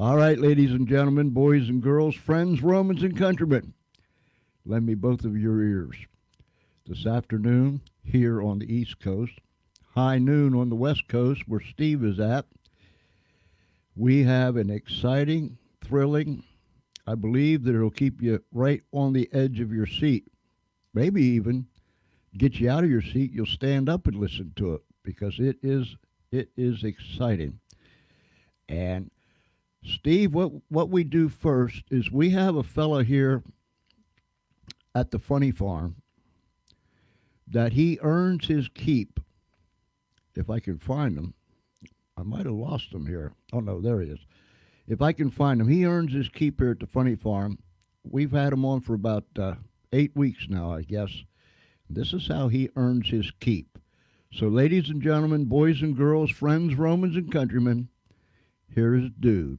All right, ladies and gentlemen, boys and girls, friends, Romans, and countrymen, lend me both of your ears. This afternoon, here on the East Coast, high noon on the West Coast, where Steve is at, we have an exciting, thrilling, I believe that it'll keep you right on the edge of your seat. Maybe even get you out of your seat. You'll stand up and listen to it because it is exciting. And Steve, what we do first is we have a fella here at the Funny Farm that he earns his keep. If I can find him, I might have lost him here. Oh no, there he is. If I can find him, he earns his keep here at the Funny Farm. We've had him on for about 8 weeks now, I guess. This is how he earns his keep. So, ladies and gentlemen, boys and girls, friends, Romans, and countrymen, here is Dude.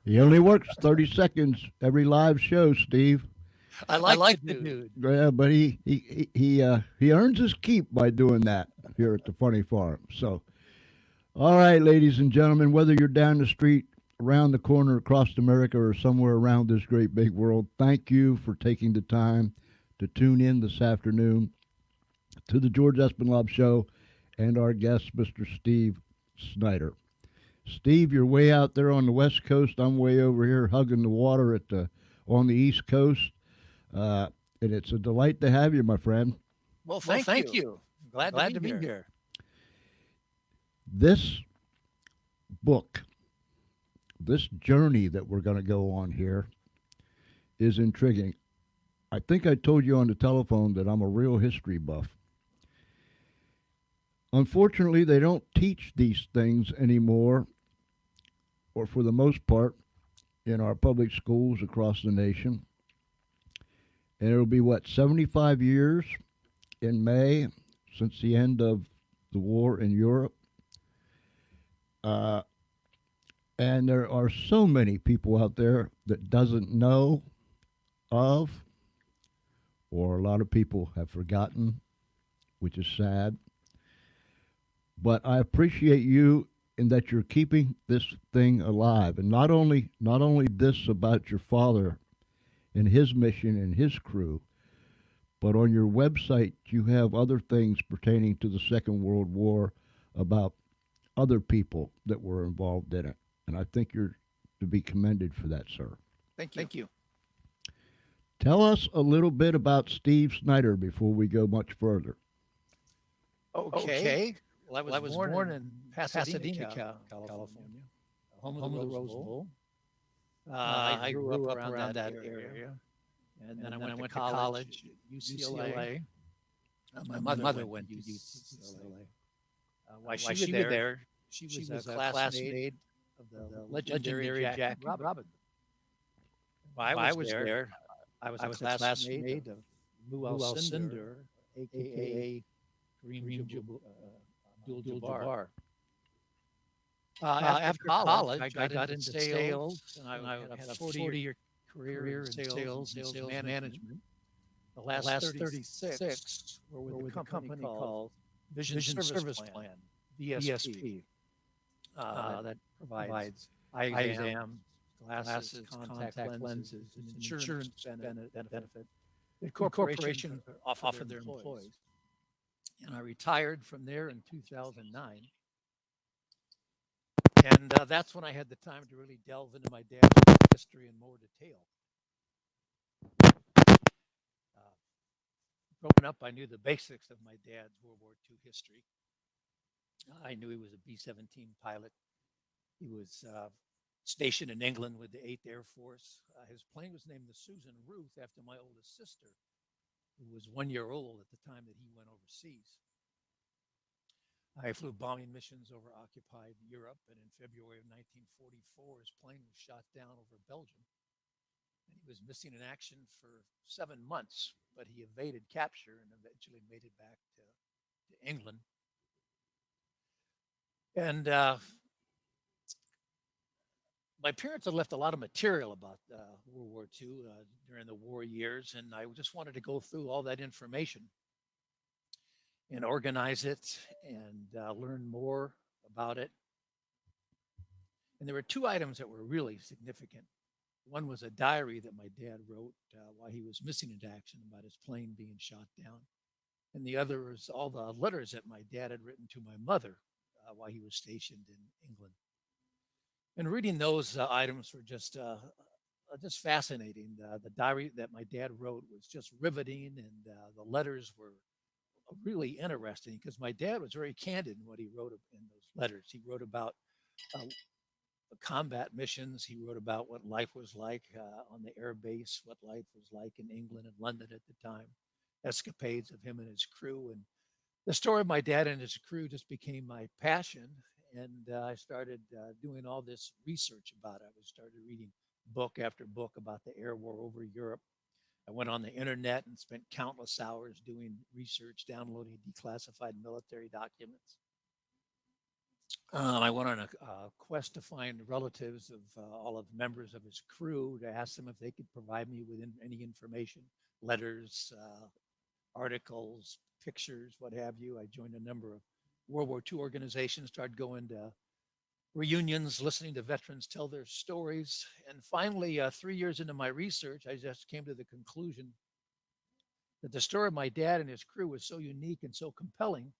He only works 30 seconds every live show, Steve. I like the dude. Yeah, but he earns his keep by doing that here at the Funny Farm. So, all right, ladies and gentlemen, whether you're down the street, around the corner, across America, or somewhere around this great big world, thank you for taking the time to tune in this afternoon to the George Espinlab Show and our guest, Mr. Steve Snyder. Steve, you're way out there on the West Coast. I'm way over here hugging the water on the East Coast. And it's a delight to have you, my friend. Well, thank you. Glad to be here. This book, this journey that we're going to go on here is intriguing. I think I told you on the telephone that I'm a real history buff. Unfortunately, they don't teach these things anymore, or for the most part, in our public schools across the nation. And it'll be, 75 years in May since the end of the war in Europe. And there are so many people out there that doesn't know of, or a lot of people have forgotten, which is sad. But I appreciate you in that you're keeping this thing alive. And not only this about your father and his mission and his crew, but on your website you have other things pertaining to the Second World War about other people that were involved in it. And I think you're to be commended for that, sir. Thank you. Tell us a little bit about Steve Snyder before we go much further. Okay. Well, I was born in Pasadena, California, home of the Rose Bowl. I grew up around that area. And then I went to college at UCLA. My mother went to UCLA. While she was there, she was a classmate of the legendary Jack Robinson. While I was there, I was a classmate of Lou Cinder, a.k.a. Kareem Abdul-Jabbar. After college, I got into sales, and I had a 40-year career in sales management. The last 36 were with a company called Vision Service Plan, VSP, that provides eye exams, glasses, contact lenses, and insurance benefit. The corporation offered their employees. And I retired from there in 2009. And that's when I had the time to really delve into my dad's history in more detail. Growing up, I knew the basics of my dad's World War II history. I knew he was a B-17 pilot. He was stationed in England with the 8th Air Force. His plane was named the Susan Ruth after my oldest sister, who was 1 year old at the time that he went overseas. I flew bombing missions over occupied Europe, and in February of 1944, his plane was shot down over Belgium. And he was missing in action for 7 months, but he evaded capture and eventually made it back to England. And my parents had left a lot of material about World War II during the war years, and I just wanted to go through all that information and organize it and learn more about it. And there were 2 items that were really significant. One was a diary that my dad wrote while he was missing in action about his plane being shot down. And the other was all the letters that my dad had written to my mother while he was stationed in England. And reading those items were just fascinating. The diary that my dad wrote was just riveting, and the letters were really interesting because my dad was very candid in what he wrote in those letters. He wrote about the combat missions. He wrote about what life was like on the air base, what life was like in England and London at the time, escapades of him and his crew. And the story of my dad and his crew just became my passion. And I started doing all this research about it. I started reading book after book about the air war over Europe. I went on the internet and spent countless hours doing research, downloading declassified military documents. I went on a quest to find relatives of all of the members of his crew to ask them if they could provide me with any information, letters, articles, pictures, what have you. I joined a number of World War II organizations, started going to reunions, listening to veterans tell their stories. And finally, 3 years into my research, I just came to the conclusion that the story of my dad and his crew was so unique and so compelling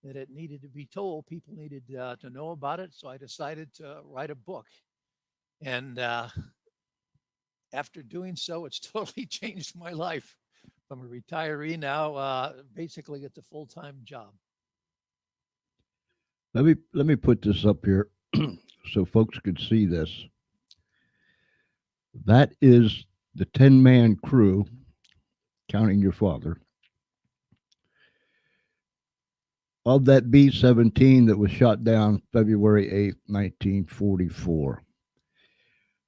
that it needed to be told. People needed to know about it. So I decided to write a book. And after doing so, it's totally changed my life. I'm a retiree now. Basically, it's a full-time job. Let me put this up here so folks could see this. That is the 10-man crew, counting your father, of that B-17 that was shot down February 8th, 1944.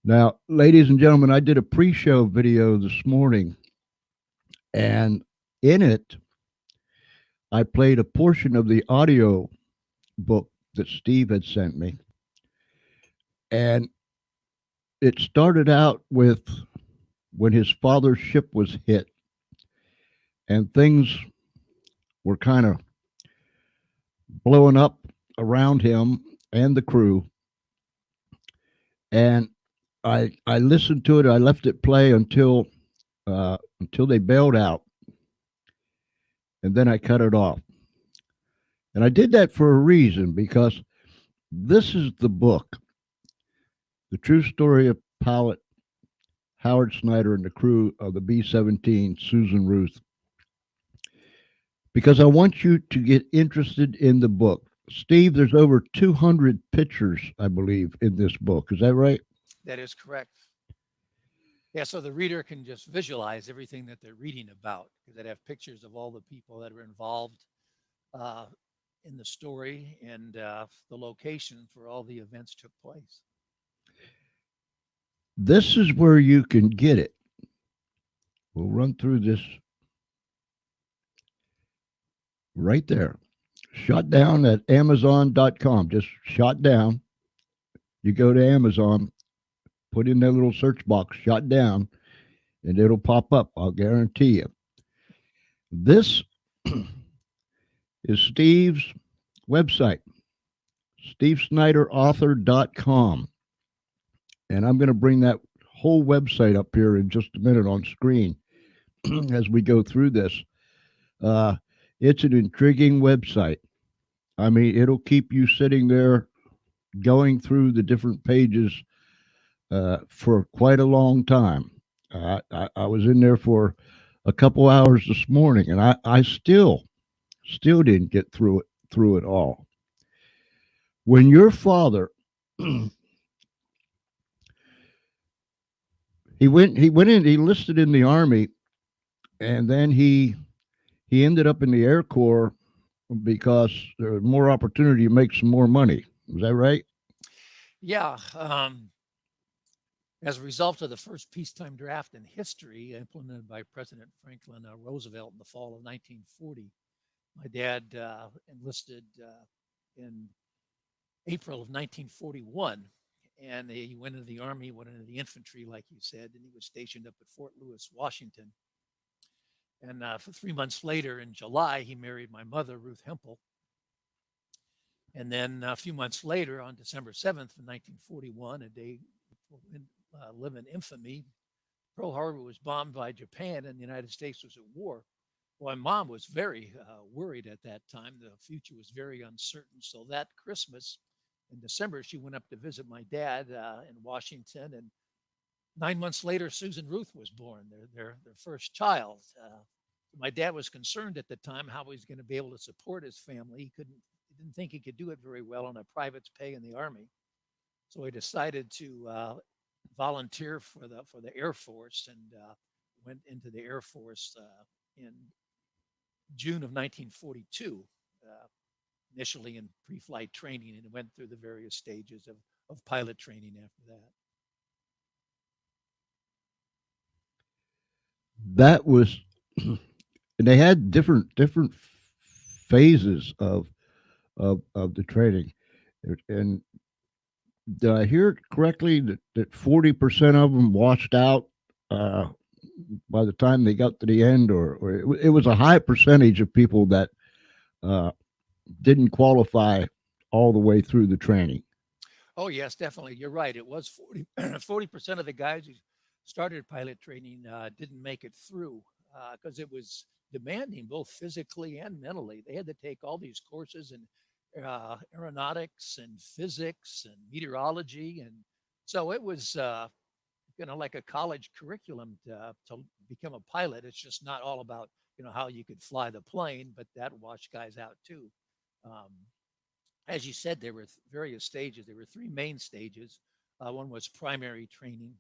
Now, ladies and gentlemen, I did a pre-show video this morning, and in it, I played a portion of the audio book that Steve had sent me. And it started out with when his father's ship was hit, and things were kind of blowing up around him and the crew. And I listened to it. I left it play until they bailed out, and then I cut it off. And I did that for a reason, because this is the book, The True Story of pilot Howard Snyder and the crew of the B-17 Susan Ruth, because I want you to get interested in the book. Steve, there's over 200 pictures, I believe, in this book. Is that right? That is correct. Yeah, so the reader can just visualize everything that they're reading about, because they have pictures of all the people that are involved in the story and the locations where all the events took place. This is where you can get it. We'll run through this right there. Shot down at Amazon.com. Just shot down. You go to Amazon, put in that little search box, shot down, and it'll pop up. I'll guarantee you. This is Steve's website, stevesnyderauthor.com. And I'm going to bring that whole website up here in just a minute on screen as we go through this. It's an intriguing website. I mean, it'll keep you sitting there going through the different pages for quite a long time. I was in there for a couple hours this morning, and I still didn't get through it all. When your father he enlisted in the Army, and then he ended up in the Air Corps because there's more opportunity to make some more money. Is that right? Yeah. As a result of the first peacetime draft in history implemented by President Franklin Roosevelt in the fall of 1940, my dad enlisted in April of 1941. And he went into the Army, went into the infantry, like you said, and he was stationed up at Fort Lewis, Washington. And for 3 months later, in July, he married my mother, Ruth Hempel. And then a few months later, on December 7th, 1941, a day will live in infamy, Pearl Harbor was bombed by Japan and the United States was at war. Well, my mom was very worried at that time. The future was very uncertain. So that Christmas in December, she went up to visit my dad in Washington. And 9 months later, Susan Ruth was born, their first child. My dad was concerned at the time how he was going to be able to support his family. He didn't think he could do it very well on a private's pay in the Army. So he decided to volunteer for the Air Force and went into the Air Force in June of 1942, initially in pre-flight training, and went through the various stages of pilot training after that. That was, and they had different phases of the training, and did I hear it correctly that 40% of them washed out uh, by the time they got to the end, or it was a high percentage of people that uh, didn't qualify all the way through the training. Oh, yes, definitely. You're right. It was 40% of the guys who started pilot training didn't make it through because it was demanding both physically and mentally. They had to take all these courses in aeronautics and physics and meteorology. And so it was, like a college curriculum to become a pilot. It's just not all about, how you could fly the plane, but that washed guys out too. Um, as you said, there were various stages. There were three main stages. One was primary training,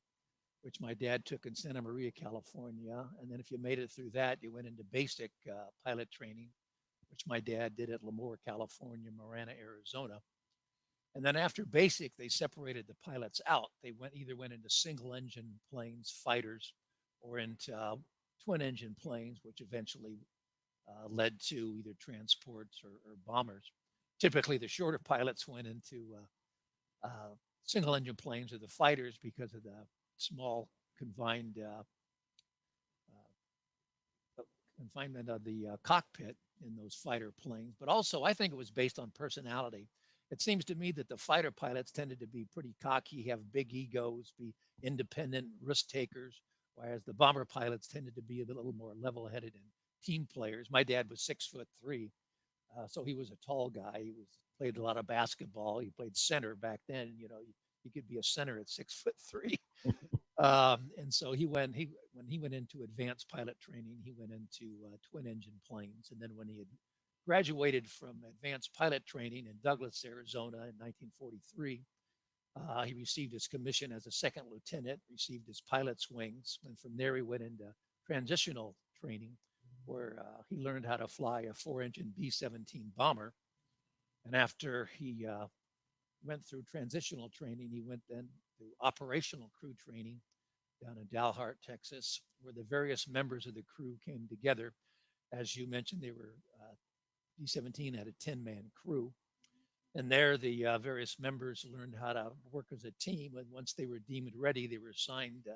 which my dad took in Santa Maria, California. And then if you made it through that, you went into basic pilot training, which my dad did at Lemoore, California, Marana, Arizona. And then after basic, they separated the pilots out. They either went into single engine planes, fighters, or into twin engine planes, which eventually led to either transports or bombers. Typically, the shorter pilots went into single engine planes or the fighters because of the small confinement of the cockpit in those fighter planes. But also, I think it was based on personality. It seems to me that the fighter pilots tended to be pretty cocky, have big egos, be independent risk takers, whereas the bomber pilots tended to be a little more level-headed and team players. My dad was 6'3", so he was a tall guy. He played a lot of basketball. He played center back then. You could be a center at 6'3". And so when he went into advanced pilot training, he went into twin engine planes. And then when he had graduated from advanced pilot training in Douglas, Arizona in 1943, he received his commission as a second lieutenant, received his pilot's wings. And from there, he went into transitional training, where he learned how to fly a 4-engine B-17 bomber. And after he went through transitional training, he went then to operational crew training down in Dalhart, Texas, where the various members of the crew came together. As you mentioned, they were B-17 had a 10-man crew. And there, the various members learned how to work as a team. And once they were deemed ready, they were assigned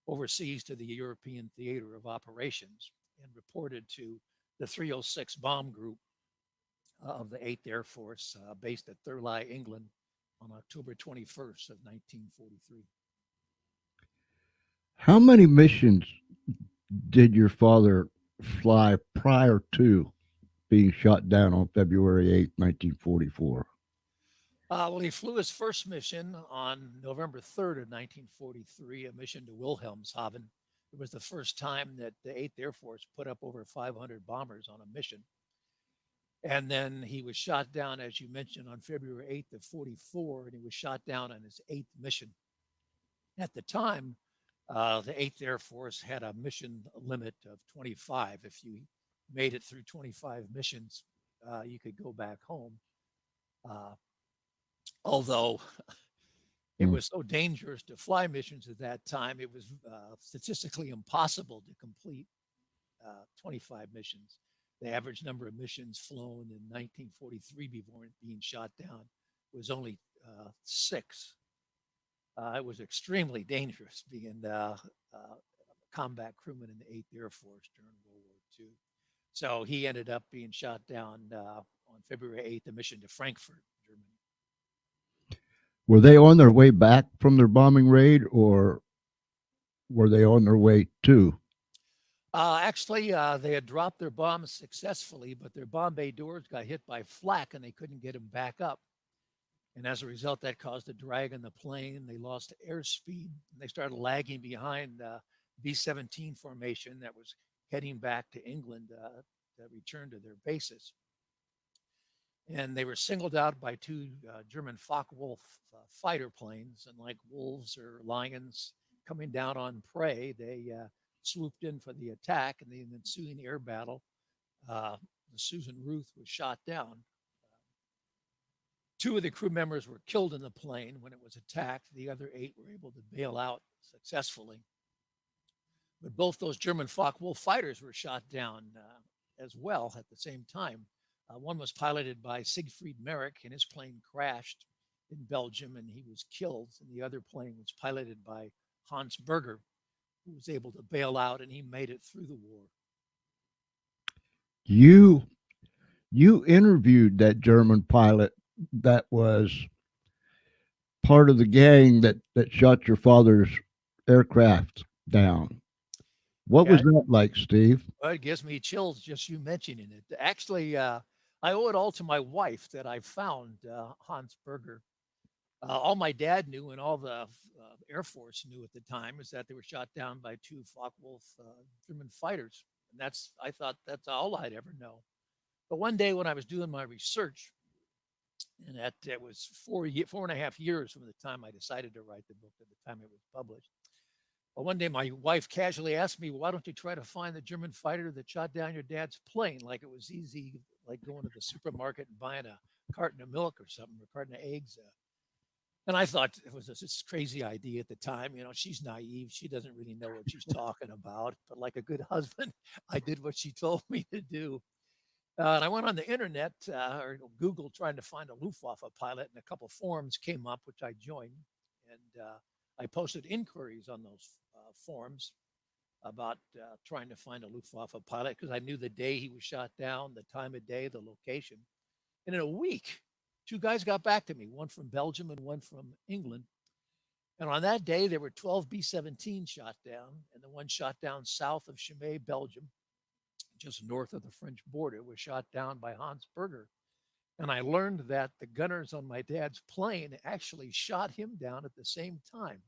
overseas to the European Theater of Operations and reported to the 306 Bomb Group of the 8th Air Force, based at Thurleigh, England, on October 21st of 1943. How many missions did your father fly prior to being shot down on February 8th, 1944? Well, he flew his first mission on November 3rd of 1943, a mission to Wilhelmshaven. It was the first time that the 8th Air Force put up over 500 bombers on a mission. And then he was shot down, as you mentioned, on February 8th of 44, and he was shot down on his 8th mission. At the time, the 8th Air Force had a mission limit of 25. If you made it through 25 missions, you could go back home. Although it Mm. was so dangerous to fly missions at that time, it was statistically impossible to complete 25 missions. The average number of missions flown in 1943 before being shot down was only 6. It was extremely dangerous being a combat crewman in the 8th Air Force during World War II. So he ended up being shot down on February 8th, a mission to Frankfurt, Germany. Were they on their way back from their bombing raid, or were they on their way to? Actually, they had dropped their bombs successfully, but their bomb bay doors got hit by flak and they couldn't get them back up. And as a result, that caused a drag on the plane. They lost airspeed and they started lagging behind B-17 formation that was heading back to England to return to their bases. And they were singled out by 2 German Focke-Wulf fighter planes. And like wolves or lions coming down on prey, they swooped in for the attack. And in the ensuing air battle, the Susan Ruth was shot down. 2 of the crew members were killed in the plane when it was attacked. The other 8 were able to bail out successfully. But both those German Focke-Wulf fighters were shot down as well at the same time. One was piloted by Siegfried Merrick, and his plane crashed in Belgium, and he was killed. And the other plane was piloted by Hans Berger, who was able to bail out, and he made it through the war. You interviewed that German pilot that was part of the gang that shot your father's aircraft down. What was that like, Steve? Well, it gives me chills just you mentioning it. Actually, I owe it all to my wife that I found Hans Berger. All my dad knew and all the Air Force knew at the time is that they were shot down by 2 Focke-Wulf German fighters. And I thought that's all I'd ever know. But one day when I was doing my research, and that was 4.5 years from the time I decided to write the book to the time it was published. Well, one day my wife casually asked me, why don't you try to find the German fighter that shot down your dad's plane? Like it was easy, like going to the supermarket and buying a carton of milk or something, or a carton of eggs. And I thought it was this crazy idea at the time. You know, she's naive. She doesn't really know what she's talking about. But like a good husband, I did what she told me to do. And I went on the internet or Google trying to find a Luftwaffe pilot, and a couple forums came up, which I joined. And I posted inquiries on those forums about trying to find a Luftwaffe pilot because I knew the day he was shot down, the time of day, the location. And in a week, 2 guys got back to me, one from Belgium and one from England. And on that day, there were 12 B-17 shot down, and the one shot down south of Chimay, Belgium, just north of the French border, was shot down by Hans Berger. And I learned that the gunners on my dad's plane actually shot him down at the same time.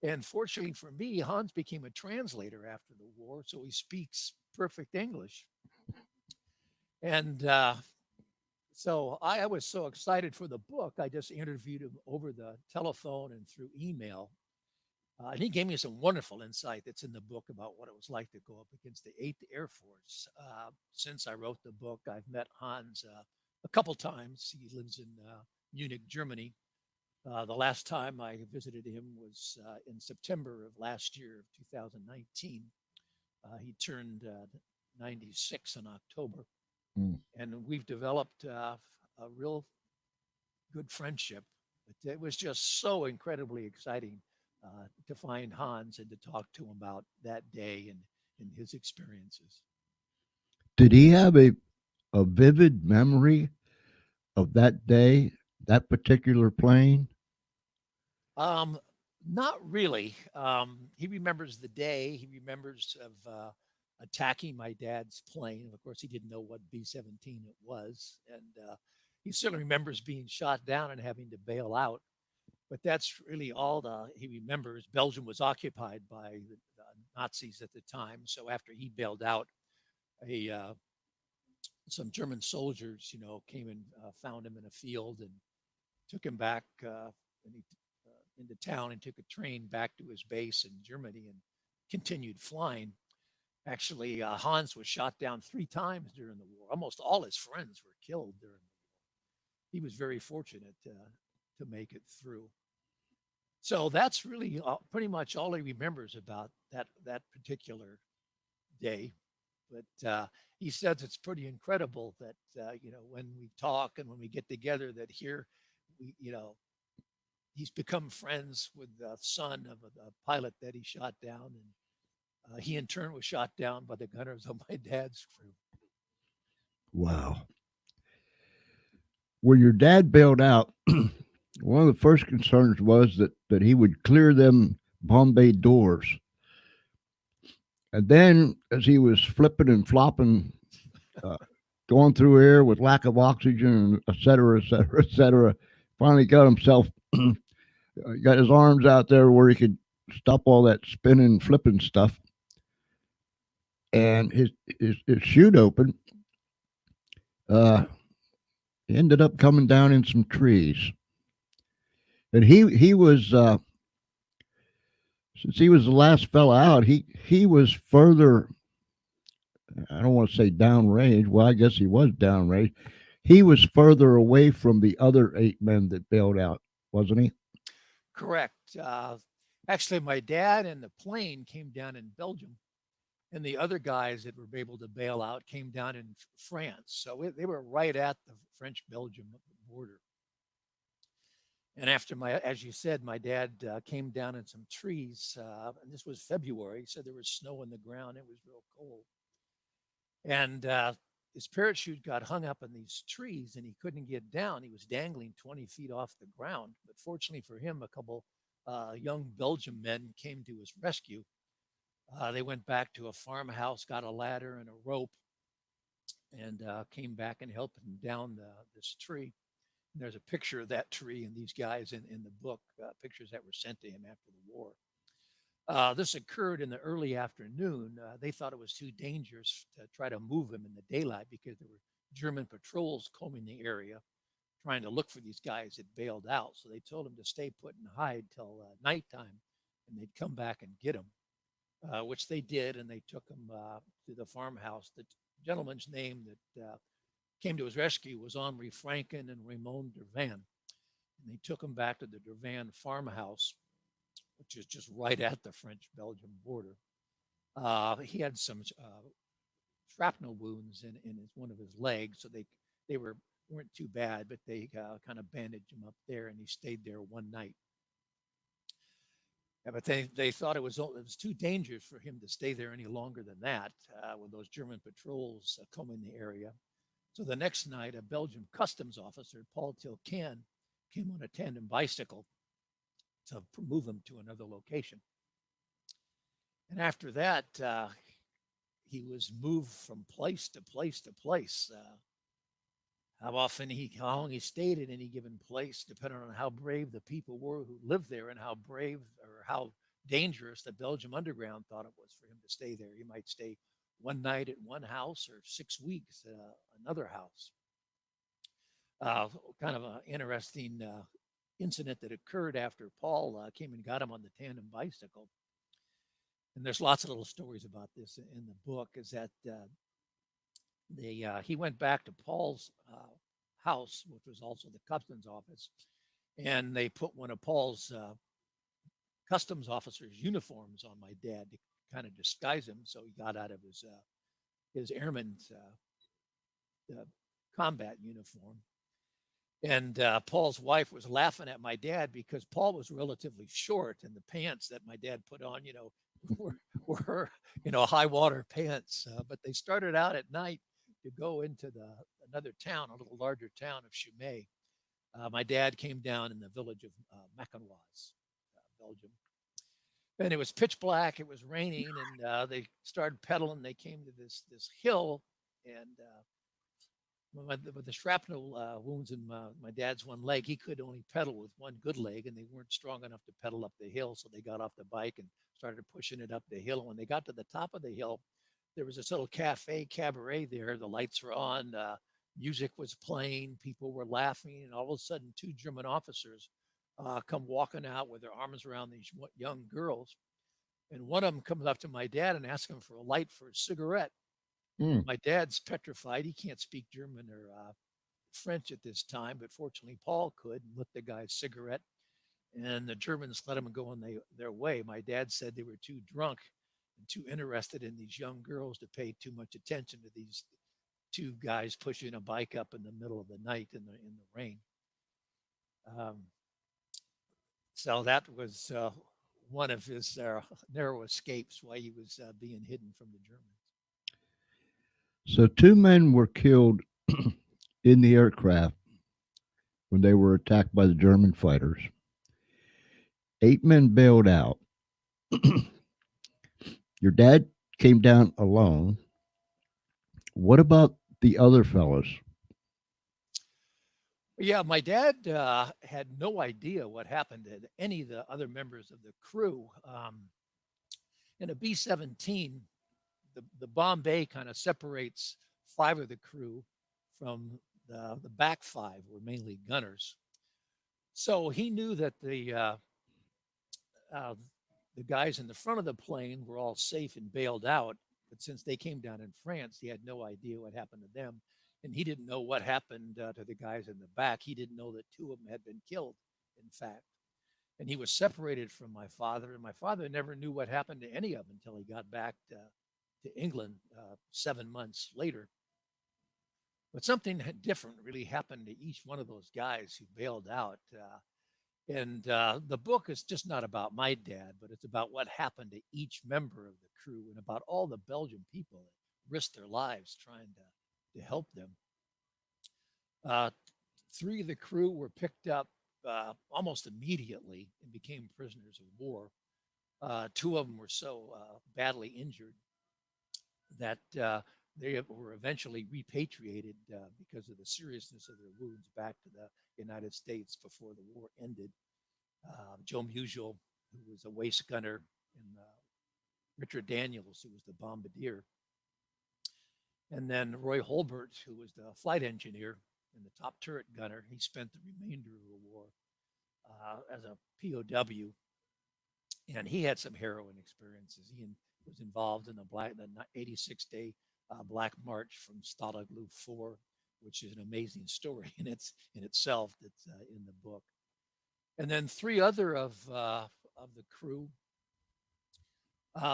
And fortunately for me, Hans became a translator after the war, so he speaks perfect English. And so I was so excited for the book, I just interviewed him over the telephone and through email. And he gave me some wonderful insight that's in the book about what it was like to go up against the 8th Air Force. Since I wrote the book, I've met Hans a couple times. He lives in Munich, Germany. The last time I visited him was in September of last year, 2019. He turned 96 in October. And we've developed a real good friendship. It was just so incredibly exciting to find Hans and to talk to him about that day and his experiences. Did he have a vivid memory of that day, that particular plane? Not really. He remembers the day. He remembers of attacking my dad's plane. Of course, he didn't know what B-17 it was. And he certainly remembers being shot down and having to bail out. But that's really all he remembers. Belgium was occupied by the Nazis at the time. So after he bailed out, some German soldiers, came and found him in a field and took him back into town and took a train back to his base in Germany and continued flying. Actually, Hans was shot down 3 times during the war. Almost all his friends were killed during the war. He was very fortunate to make it through. So that's really pretty much all he remembers about that particular day. But he says it's pretty incredible that when we talk and when we get together, that here he's become friends with the son of a pilot that he shot down, and he in turn was shot down by the gunners of my dad's crew. Wow. When your dad bailed out, one of the first concerns was that he would clear them Bombay doors. And then, as he was flipping and flopping, uh, going through air with lack of oxygen, et cetera, et cetera, et cetera, finally got himself, got his arms out there where he could stop all that spinning, flipping stuff. And his chute opened. He ended up coming down in some trees. And he was since he was the last fella out, he was further. I don't want to say downrange. Well, I guess he was downrange. He was further away from the other 8 men that bailed out, wasn't he? Correct. Actually, my dad and the plane came down in Belgium, and the other guys that were able to bail out came down in France. So they were right at the French-Belgium border. And after as you said, my dad came down in some trees, and this was February, so there was snow on the ground. It was real cold. And his parachute got hung up in these trees, and he couldn't get down. He was dangling 20 feet off the ground. But fortunately for him, a couple young Belgian men came to his rescue. They went back to a farmhouse, got a ladder and a rope, and came back and helped him down this tree. And there's a picture of that tree and these guys in the book, pictures that were sent to him after the war. This occurred in the early afternoon. They thought it was too dangerous to try to move him in the daylight because there were German patrols combing the area trying to look for these guys that bailed out. So they told him to stay put and hide till nighttime, and they'd come back and get him, which they did, and they took him to the farmhouse. The gentleman's name that came to his rescue was Henri Franken and Raymond Dervan. And they took him back to the Dervan farmhouse, which is just right at the French-Belgium border. He had some shrapnel wounds in one of his legs, so they weren't too bad, but they kind of bandaged him up there, and he stayed there one night. Yeah, but they thought it was too dangerous for him to stay there any longer than that, with those German patrols combing the area. So the next night, a Belgian customs officer, Paul Tilcan, came on a tandem bicycle to move him to another location. And after that, he was moved from place to place to place. How long he stayed in any given place, depending on how brave the people were who lived there and how brave or how dangerous the Belgium underground thought it was for him to stay there. He might stay one night at one house or 6 weeks at another house. Kind of an interesting incident that occurred after Paul came and got him on the tandem bicycle. And there's lots of little stories about this in the book, is that he went back to Paul's house, which was also the customs office, and they put one of Paul's customs officer's uniforms on my dad to kind of disguise him, so he got out of his airman's combat uniform. And Paul's wife was laughing at my dad because Paul was relatively short, and the pants that my dad put on, were high water pants. But they started out at night to go into another town, a little larger town of Chumé. My dad came down in the village of Macanoise, Belgium. And it was pitch black. It was raining, and they started pedaling. They came to this hill, and with the shrapnel wounds in my dad's one leg, he could only pedal with one good leg, and they weren't strong enough to pedal up the hill. So they got off the bike and started pushing it up the hill. And when they got to the top of the hill, there was this little cabaret there. The lights were on, music was playing, people were laughing, and all of a sudden, 2 German officers come walking out with their arms around these young girls. And one of them comes up to my dad and asks him for a light for a cigarette. Mm. My dad's petrified. He can't speak German or French at this time, but fortunately Paul could and lit the guy's cigarette. And the Germans let them go on their way. My dad said they were too drunk and too interested in these young girls to pay too much attention to these two guys pushing a bike up in the middle of the night in the rain. Um, so that was one of his narrow escapes while he was being hidden from the Germans. So two men were killed in the aircraft when they were attacked by the German fighters. 8 men bailed out. Your dad came down alone. What about the other fellows? Yeah, my dad had no idea what happened to any of the other members of the crew. In a B-17, the bomb bay kind of separates 5 of the crew from the back 5 were mainly gunners. So he knew that the guys in the front of the plane were all safe and bailed out. But since they came down in France, he had no idea what happened to them. And he didn't know what happened to the guys in the back. He didn't know that 2 of them had been killed, in fact. And he was separated from my father. And my father never knew what happened to any of them until he got back to England 7 months later. But something different really happened to each one of those guys who bailed out. And the book is just not about my dad, but it's about what happened to each member of the crew and about all the Belgian people that risked their lives trying to help them. 3 of the crew were picked up almost immediately and became prisoners of war. 2 of them were so badly injured that they were eventually repatriated because of the seriousness of their wounds back to the United States before the war ended. Joe Musial, who was a waist gunner, and Richard Daniels, who was the bombardier. And then Roy Holbert, who was the flight engineer and the top turret gunner. He spent the remainder of the war as a POW. And he had some harrowing experiences. He was involved in the 86-day Black March from Stalag Luft 4, which is an amazing story in itself that's in the book. And then 3 other of the crew,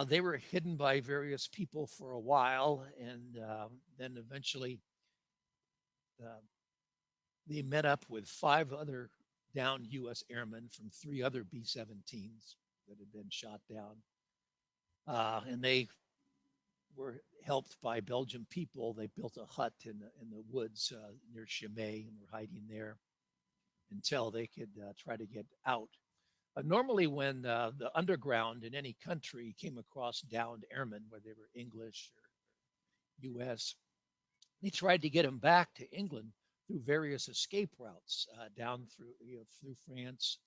they were hidden by various people for a while, and then eventually they met up with 5 other downed U.S. airmen from 3 other B-17s that had been shot down. And they were helped by Belgian people. They built a hut in the woods near Chimay, and were hiding there until they could try to get out. Normally, when the underground in any country came across downed airmen, whether they were English or U.S., they tried to get them back to England through various escape routes down through France,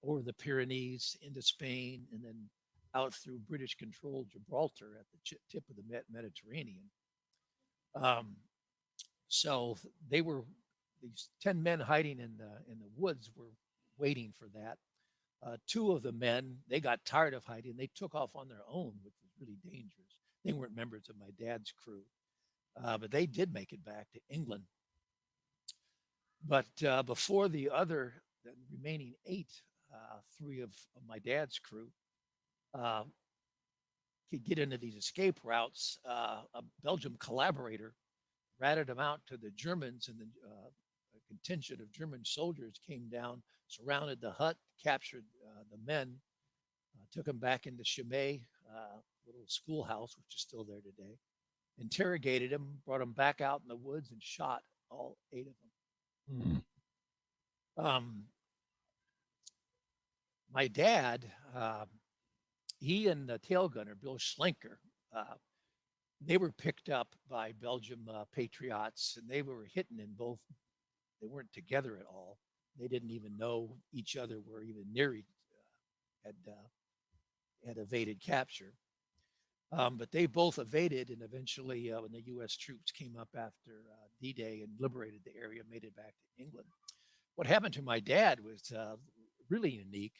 over the Pyrenees into Spain, and then out through British-controlled Gibraltar at the tip of the Mediterranean. So these 10 men hiding in the woods were waiting for that. 2 of the men, they got tired of hiding. They took off on their own, which was really dangerous. They weren't members of my dad's crew, but they did make it back to England. But before the remaining 8, 3 of my dad's crew could get into these escape routes, a Belgian collaborator ratted them out to the Germans, and a contingent of German soldiers came down, surrounded the hut, captured the men, took them back into Chimay, little schoolhouse, which is still there today, interrogated them, brought them back out in the woods, and shot all 8 of them. My dad, he and the tail gunner, Bill Schlenker, they were picked up by Belgium patriots, and they were hidden in both. They weren't together at all. They didn't even know each other were even near had evaded capture. But they both evaded, and eventually when the U.S. troops came up after D-Day and liberated the area, made it back to England. What happened to my dad was really unique.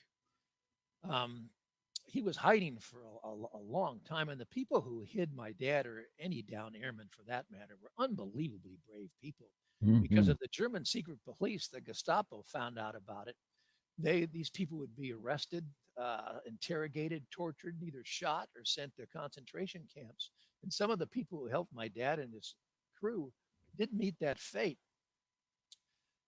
he was hiding for a long time. And the people who hid my dad, or any down airman for that matter, were unbelievably brave people. Because Mm-hmm. of the German secret police, the Gestapo found out about it. These people would be arrested, interrogated, tortured, and either shot or sent to concentration camps. And some of the people who helped my dad and his crew did meet that fate.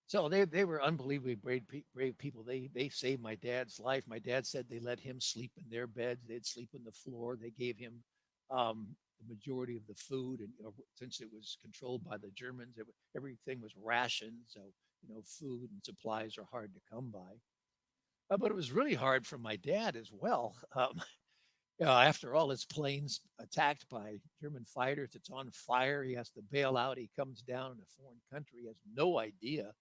So they were unbelievably brave people. They saved my dad's life. My dad said they let him sleep in their beds. They'd sleep on the floor. They gave him the majority of the food, and since it was controlled by the Germans, everything was rationed. So food and supplies are hard to come by. But it was really hard for my dad as well. After all, his plane's attacked by German fighters. It's on fire. He has to bail out. He comes down in a foreign country. He has no idea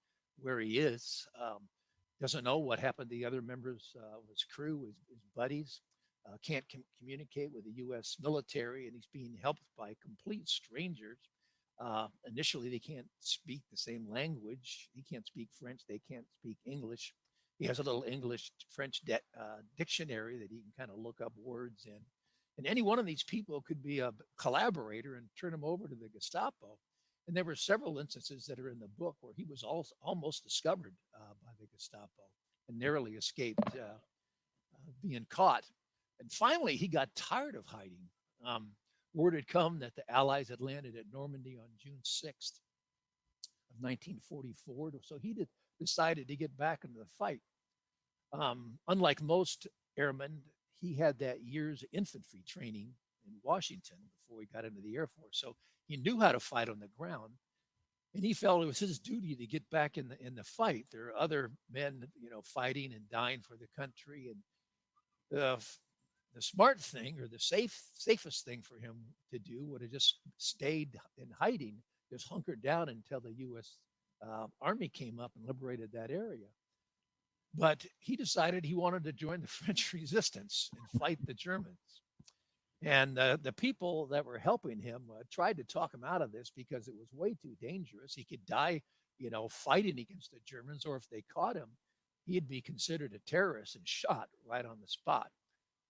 where he is. Doesn't know what happened to the other members of his crew, his buddies. Can't communicate with the U.S. military, and he's being helped by complete strangers. Initially, they can't speak the same language. He can't speak French. They can't speak English. He has a little English French dictionary that he can kind of look up words in. And any one of these people could be a collaborator and turn him over to the Gestapo. And there were several instances that are in the book where he was almost discovered by the Gestapo and narrowly escaped being caught. And finally, he got tired of hiding. Word had come that the Allies had landed at Normandy on June 6th of 1944. So he decided to get back into the fight. Unlike most airmen, he had that year's infantry training in Washington before he got into the Air Force. So he knew how to fight on the ground, and he felt it was his duty to get back in the fight. There are other men, fighting and dying for the country, and the smart thing, or the safest thing for him to do, would have just stayed in hiding, just hunkered down until the U.S. Army came up and liberated that area. But he decided he wanted to join the French resistance and fight the Germans. And the people that were helping him tried to talk him out of this because it was way too dangerous. He could die, fighting against the Germans, or if they caught him, he'd be considered a terrorist and shot right on the spot.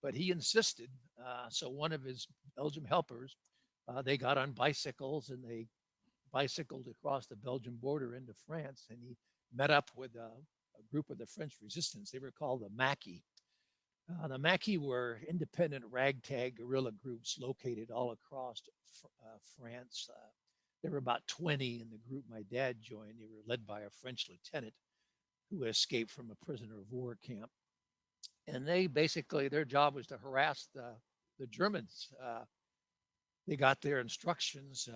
But he insisted. So one of his Belgian helpers, they got on bicycles and they bicycled across the Belgian border into France, and he met up with a group of the French resistance. They were called the Maquis. The Maquis were independent ragtag guerrilla groups located all across France. There were about 20 in the group my dad joined. They were led by a French lieutenant who escaped from a prisoner of war camp. And they basically, their job was to harass the Germans. They got their instructions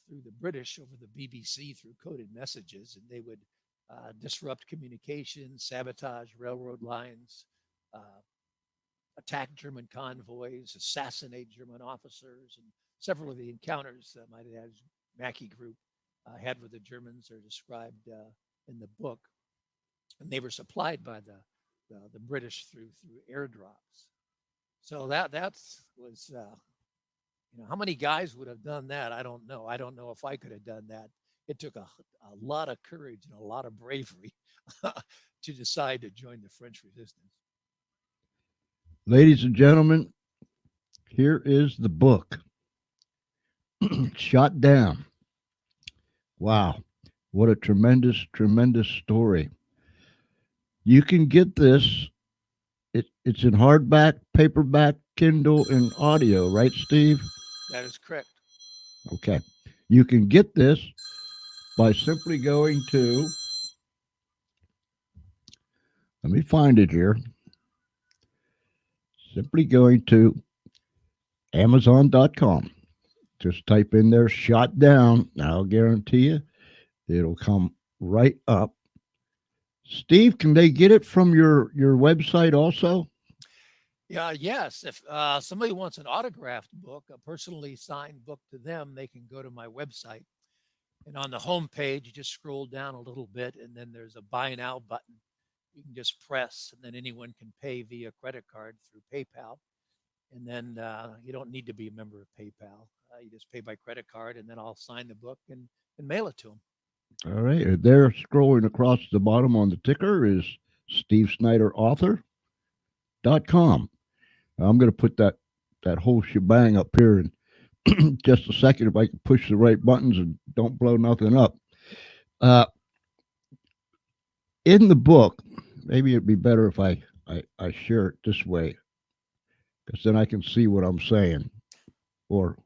through the British over the BBC through coded messages, and they would disrupt communications, sabotage railroad lines, attack German convoys, assassinate German officers. And several of the encounters my dad's Maquis group had with the Germans are described in the book. And they were supplied by the British through airdrops. So that was, how many guys would have done that? I don't know. I don't know if I could have done that. It took a lot of courage and a lot of bravery to decide to join the French resistance. Ladies and gentlemen, here is the book. Shot Down. Wow. What a tremendous, tremendous story. You can get this. It's in hardback, paperback, Kindle, and audio, right, Steve? That is correct. Okay. You can get this by simply going to, let me find it here, simply going to Amazon.com. Just type in there, Shot Down. I'll guarantee you it'll come right up. Steve, can they get it from your website also? Yeah, yes. If somebody wants an autographed book, a personally signed book to them, they can go to my website. And on the home page, you just scroll down a little bit, and then there's a buy now button. You can just press, and then anyone can pay via credit card through PayPal. And then you don't need to be a member of PayPal. You just pay by credit card, and then I'll sign the book and mail it to them. All right. There, scrolling across the bottom on the ticker, is Steve Snyder Author.com. I'm going to put that whole shebang up here in just a second if I can push the right buttons and don't blow nothing up. Uh, in the book, maybe it'd be better if I share it this way, because then I can see what I'm saying, or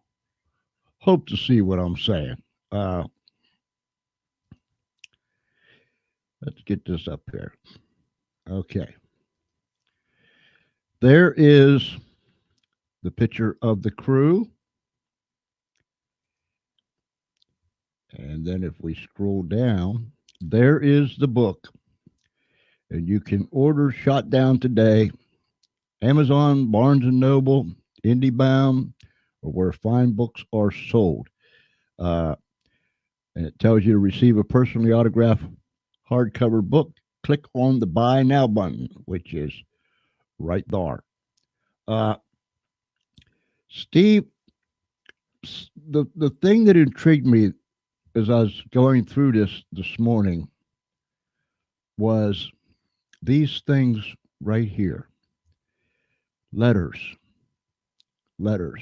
hope to see what I'm saying. Uh, let's get this up here. Okay. There is the picture of the crew. And then if we scroll down, there is the book. And you can order Shot Down Today, Amazon, Barnes and Noble, IndieBound, or where fine books are sold. Uh, and it tells you to receive a personally autographed hardcover book. Click on the Buy Now button, which is right there. Uh, Steve, the thing that intrigued me as I was going through this morning was these things right here. Letters. Letters.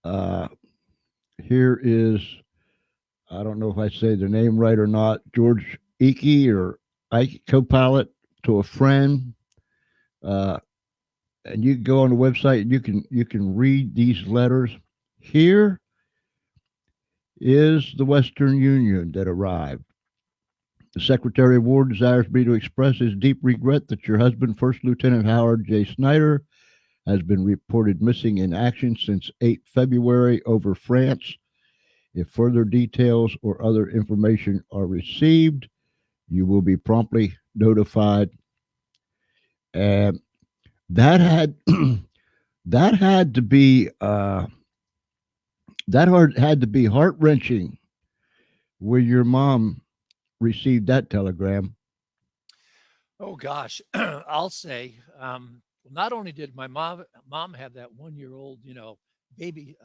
Uh, Here is, I don't know if I say the name right or not, George Ike or Ike, co-pilot to a friend. And you can go on the website and you can read these letters. Here is the Western Union that arrived. The Secretary of War desires me to express his deep regret that your husband, First Lieutenant Howard J. Snyder, has been reported missing in action since 8 February over France. If further details or other information are received, you will be promptly notified. And that had that had to be had to be heart wrenching when your mom received that telegram. Oh gosh, I'll say. Not only did my mom have that 1 year old, baby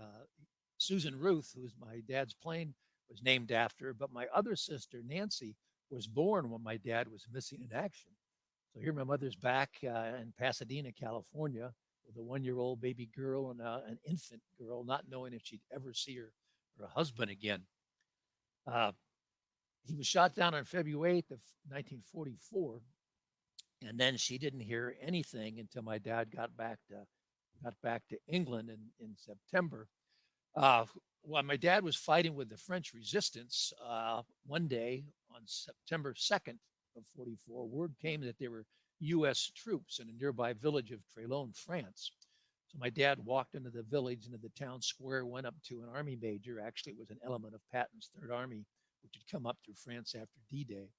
Susan Ruth, who's my dad's plane was named after, but my other sister Nancy was born when my dad was missing in action. So here my mother's back in Pasadena, California, with a 1 year old baby girl and an infant girl, not knowing if she'd ever see her husband again. Uh, he was shot down on February 8th of 1944, and then she didn't hear anything until my dad got back to England in September. While my dad was fighting with the French resistance, one day on September 2nd of 44, word came that there were U.S. troops in a nearby village of Trelone, France. So my dad walked into the village, into the town square, went up to an army major. Actually, it was an element of Patton's Third Army, which had come up through France after D-Day.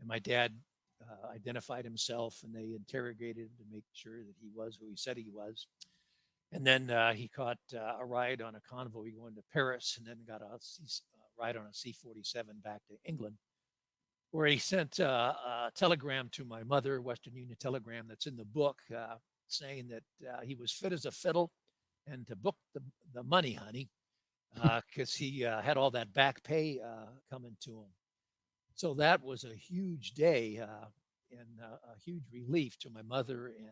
And my dad identified himself, and they interrogated him to make sure that he was who he said he was. And then he caught a ride on a convoy going to Paris, and then got a ride on a C-47 back to England, where he sent a telegram to my mother, Western Union telegram that's in the book, saying that he was fit as a fiddle and to book the money, honey, because he had all that back pay coming to him. So that was a huge day and a huge relief to my mother and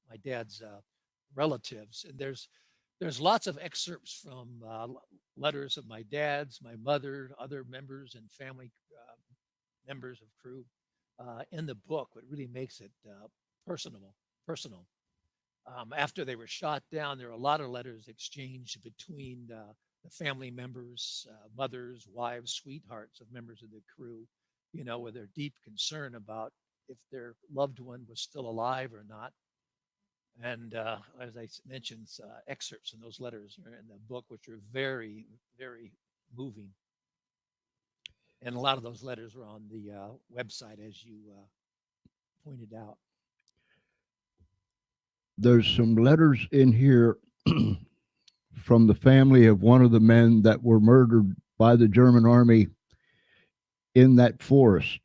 my dad's relatives. And there's lots of excerpts from letters of my dad's, my mother, other members and family members of crew in the book, what really makes it personal. After they were shot down, there were a lot of letters exchanged between the family members, mothers, wives, sweethearts of members of the crew, with their deep concern about if their loved one was still alive or not. And as I mentioned, excerpts in those letters are in the book, which are very, very moving. And a lot of those letters are on the website, as you pointed out. There's some letters in here from the family of one of the men that were murdered by the German army in that forest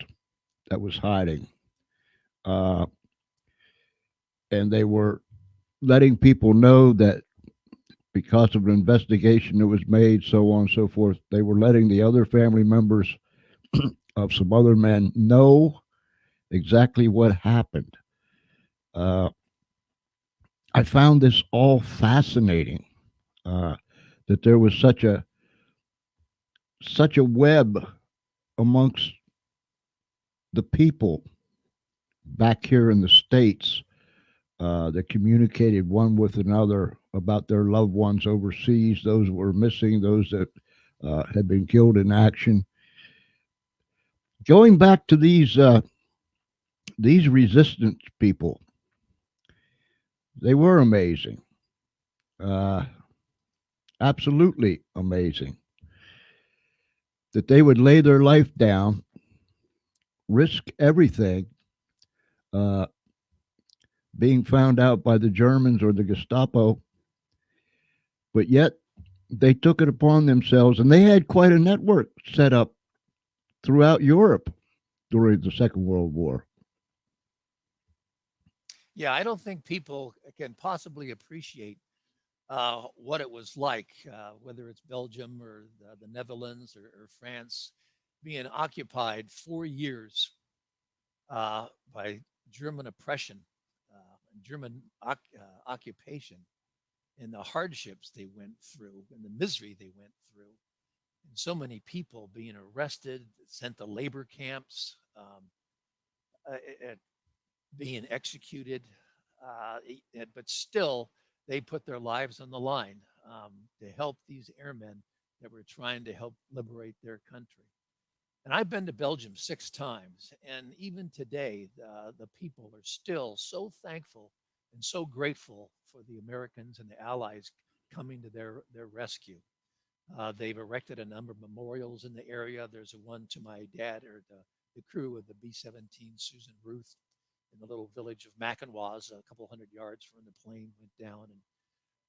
that was hiding. And they were letting people know that because of an investigation that was made, so on and so forth, they were letting the other family members of some other men know exactly what happened. Uh, I found this all fascinating. Uh, that there was such a web amongst the people back here in the states that communicated one with another about their loved ones overseas, those that were missing, those that had been killed in action. Going back to these resistance people, they were amazing, uh, absolutely amazing. That they would lay their life down, risk everything, uh, being found out by the Germans or the Gestapo, but yet they took it upon themselves, and they had quite a network set up throughout Europe during the Second World War. Yeah, I don't think people can possibly appreciate what it was like, whether it's Belgium or the Netherlands or France, being occupied 4 years by German oppression, German occupation, and the hardships they went through and the misery they went through. And so many people being arrested, sent to labor camps, uh, uh, being executed, but still they put their lives on the line to help these airmen that were trying to help liberate their country. And I've been to Belgium 6 times, and even today, the people are still so thankful and so grateful for the Americans and the Allies coming to their rescue. They've erected a number of memorials in the area. There's one to my dad or the crew of the B-17 Susan Ruth in the little village of Mackinawas, a couple hundred yards from the plane went down.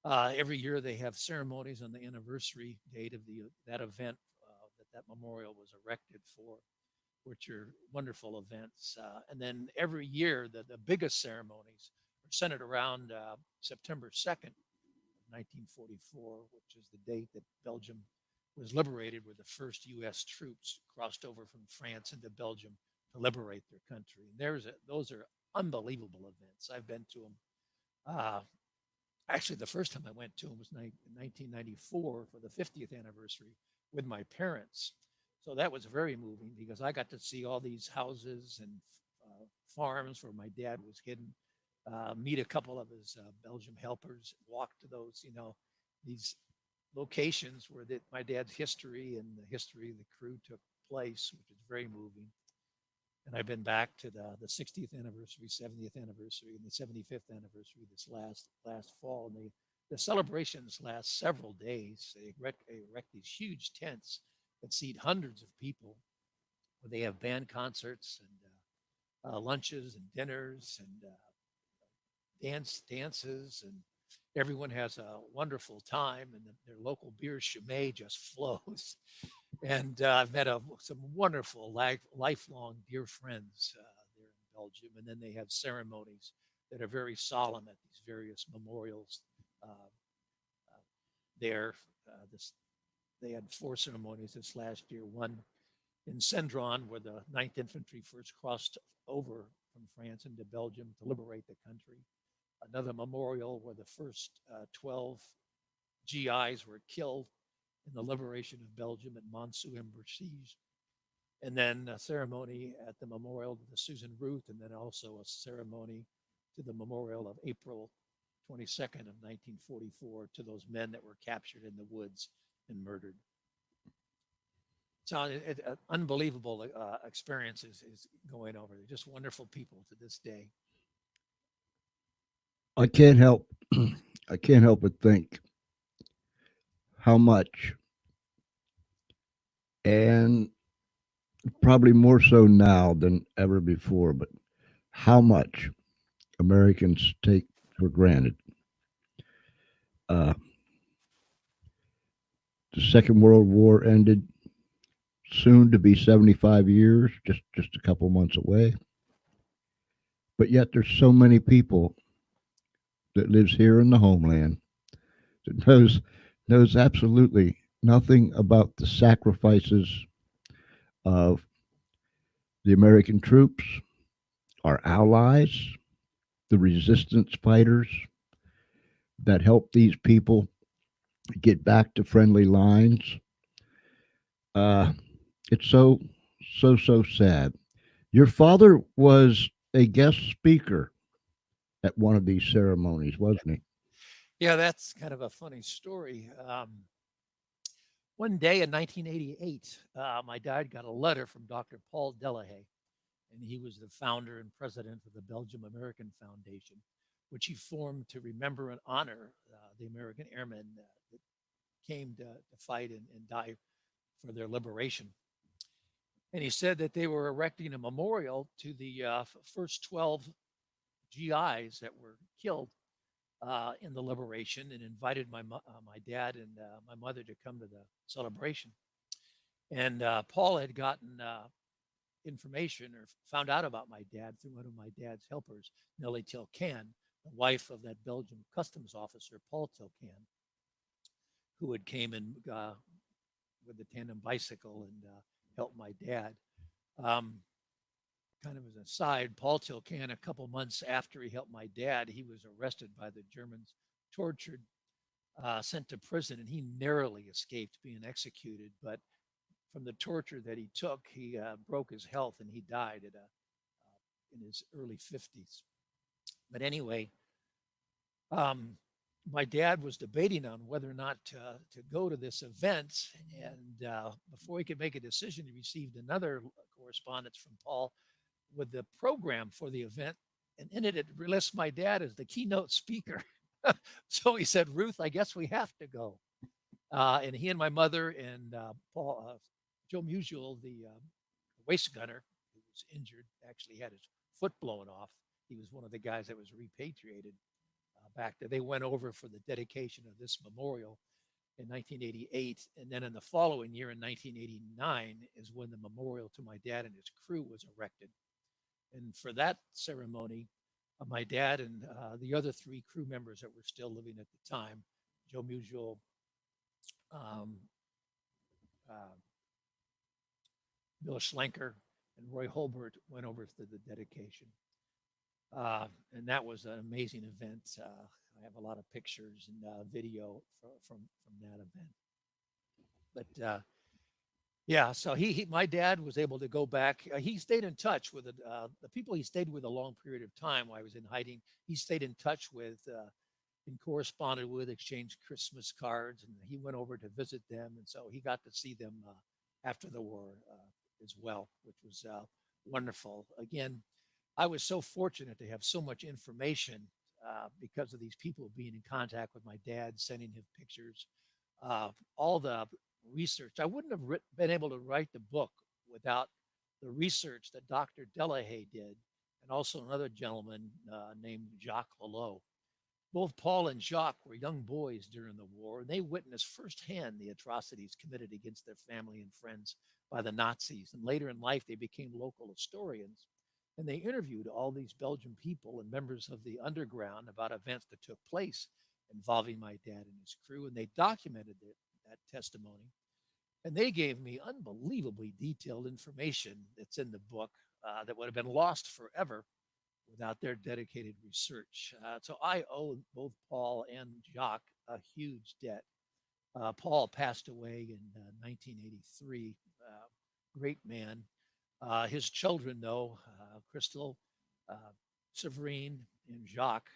And every year they have ceremonies on the anniversary date of that event that memorial was erected for, which are wonderful events. And then every year the biggest ceremonies are centered around September 2nd, 1944, which is the date that Belgium was liberated, where the first U.S. troops crossed over from France into Belgium to liberate their country. And those are unbelievable events. I've been to them. Actually, the first time I went to them was in 1994 for the 50th anniversary with my parents. So that was very moving because I got to see all these houses and farms where my dad was hidden, meet a couple of his Belgium helpers, walk to these locations where my dad's history and the history of the crew took place, which is very moving. And I've been back to the 60th anniversary, 70th anniversary, and the 75th anniversary this last fall. And the celebrations last several days. They erect these huge tents that seat hundreds of people, where they have band concerts and lunches and dinners and dances, and everyone has a wonderful time. And their local beer Chimay just flows. And I've met some wonderful lifelong dear friends there in Belgium. And then they have ceremonies that are very solemn at these various memorials there. They had 4 ceremonies this last year. One in Cendron, where the 9th Infantry first crossed over from France into Belgium to liberate the country. Another memorial where the first 12 GIs were killed in the liberation of Belgium at Mont-Sous-en-Brécige. And then a ceremony at the memorial to the Susan Ruth, and then also a ceremony to the memorial of April 22nd of 1944 to those men that were captured in the woods and murdered. So unbelievable experiences is going over. They're just wonderful people to this day. I can't help but think how much, and probably more so now than ever before, but how much Americans take for granted. Uh, the Second World War ended, soon to be 75 years, just a couple months away. But yet there's so many people that lives here in the homeland that knows absolutely nothing about the sacrifices of the American troops, our allies, the resistance fighters that helped these people get back to friendly lines. Uh, it's so sad. Your father was a guest speaker at one of these ceremonies, wasn't he? Yeah, that's kind of a funny story. One day in 1988, my dad got a letter from Dr. Paul Delahaye, and he was the founder and president of the Belgium American Foundation, which he formed to remember and honor the American airmen that came to fight and die for their liberation. And he said that they were erecting a memorial to the first 12 GIs that were killed in the liberation, and invited my dad and my mother to come to the celebration. And Paul had gotten information or found out about my dad through one of my dad's helpers, Nellie Tilcan, the wife of that Belgian customs officer, Paul Tilcan, who had came in with the tandem bicycle and helped my dad. Kind of as an aside, Paul Tilcan, a couple months after he helped my dad, he was arrested by the Germans, tortured, sent to prison, and he narrowly escaped being executed. But from the torture that he took, he broke his health and he died in his early 50s. But anyway, my dad was debating on whether or not to go to this event. And before he could make a decision, he received another correspondence from Paul with the program for the event. And in it, it lists my dad as the keynote speaker. So he said, Ruth, I guess we have to go. And he and my mother and Joe Musial, the waist gunner, who was injured, actually had his foot blown off. He was one of the guys that was repatriated back there. They went over for the dedication of this memorial in 1988. And then in the following year, in 1989, is when the memorial to my dad and his crew was erected. And for that ceremony, my dad and the other three crew members that were still living at the time, Joe Musial, Bill Schlenker, and Roy Holbert went over to the dedication. And that was an amazing event. I have a lot of pictures and video from that event. But yeah, so my dad was able to go back. He stayed in touch with the people he stayed with a long period of time while I was in hiding. He stayed in touch with and corresponded with, exchanged Christmas cards, and he went over to visit them. And so he got to see them after the war as well, which was wonderful. Again, I was so fortunate to have so much information because of these people being in contact with my dad, sending him pictures, all the research. I wouldn't have been able to write the book without the research that Dr. Delahaye did, and also another gentleman named Jacques Lelot. Both Paul and Jacques were young boys during the war, and they witnessed firsthand the atrocities committed against their family and friends by the Nazis. And later in life, they became local historians. And they interviewed all these Belgian people and members of the underground about events that took place involving my dad and his crew. And they documented that testimony. And they gave me unbelievably detailed information that's in the book that would have been lost forever without their dedicated research. So I owe both Paul and Jacques a huge debt. Paul passed away in 1983. Great man. His children, though, Crystal, Severine, and Jacques,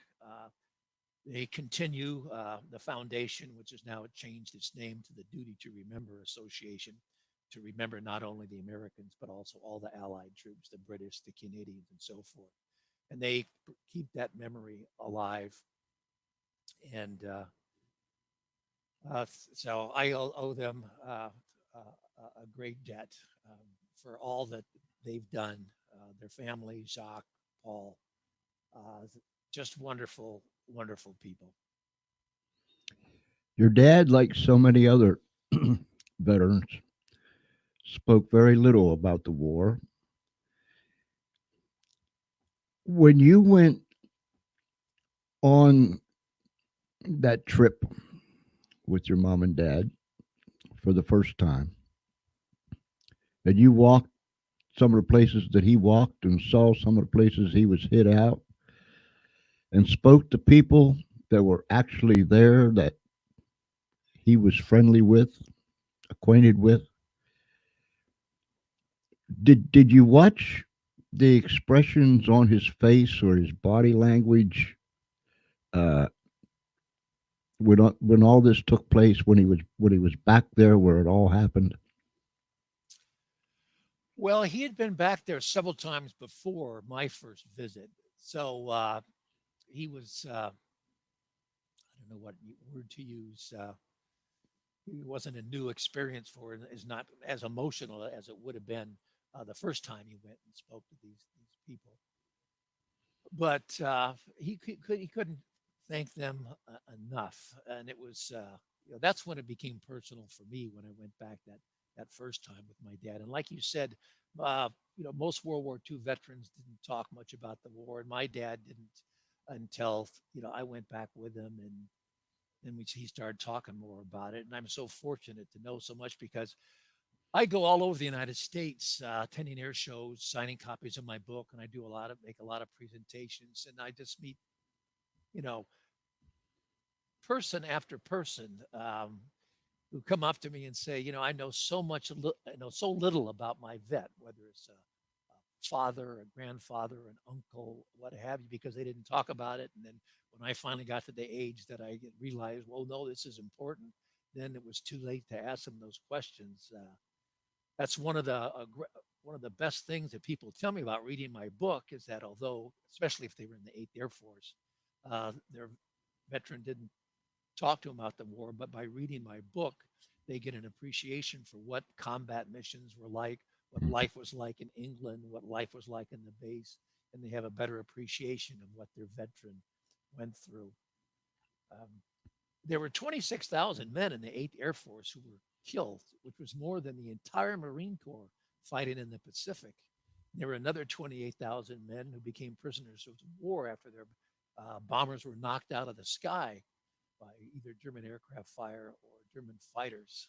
they continue the foundation, which has now changed its name to the Duty to Remember Association, to remember not only the Americans, but also all the Allied troops, the British, the Canadians, and so forth. And they keep that memory alive. And so I owe them a great debt for all that they've done. Their family, Jacques, Paul, just wonderful, wonderful people. Your dad, like so many other veterans, spoke very little about the war. When you went on that trip with your mom and dad for the first time, and you walked some of the places that he walked and saw some of the places he was hid out, and spoke to people that were actually there that he was friendly with, acquainted with. Did you watch the expressions on his face or his body language uh, when all this took place, when he was back there where it all happened? Well, he had been back there several times before my first visit. So he was, I don't know what word to use. It wasn't a new experience for him. It's not as emotional as it would have been the first time he went and spoke to these people. But he couldn't thank them enough, and it was that's when it became personal for me when I went back that first time with my dad. And like you said, uh, most World War II veterans didn't talk much about the war, and my dad didn't until I went back with him, and then he started talking more about it. And I'm so fortunate to know so much because I go all over the United States, attending air shows, signing copies of my book, and I do make a lot of presentations, and I just meet, you know, person after person who come up to me and say, I know I know so little about my vet, whether it's a father, a grandfather, an uncle, what have you, because they didn't talk about it. And then when I finally got to the age that I realized, well, no, this is important, then it was too late to ask them those questions. That's one of the best things that people tell me about reading my book is that although, especially if they were in the Eighth Air Force, their veteran didn't talk to them about the war, but by reading my book, they get an appreciation for what combat missions were like, what life was like in England, what life was like in the base, and they have a better appreciation of what their veteran went through. Um, there were 26,000 men in the 8th Air Force who were killed, which was more than the entire Marine Corps fighting in the Pacific. There were another 28,000 men who became prisoners of war after their bombers were knocked out of the sky by either German aircraft fire or German fighters.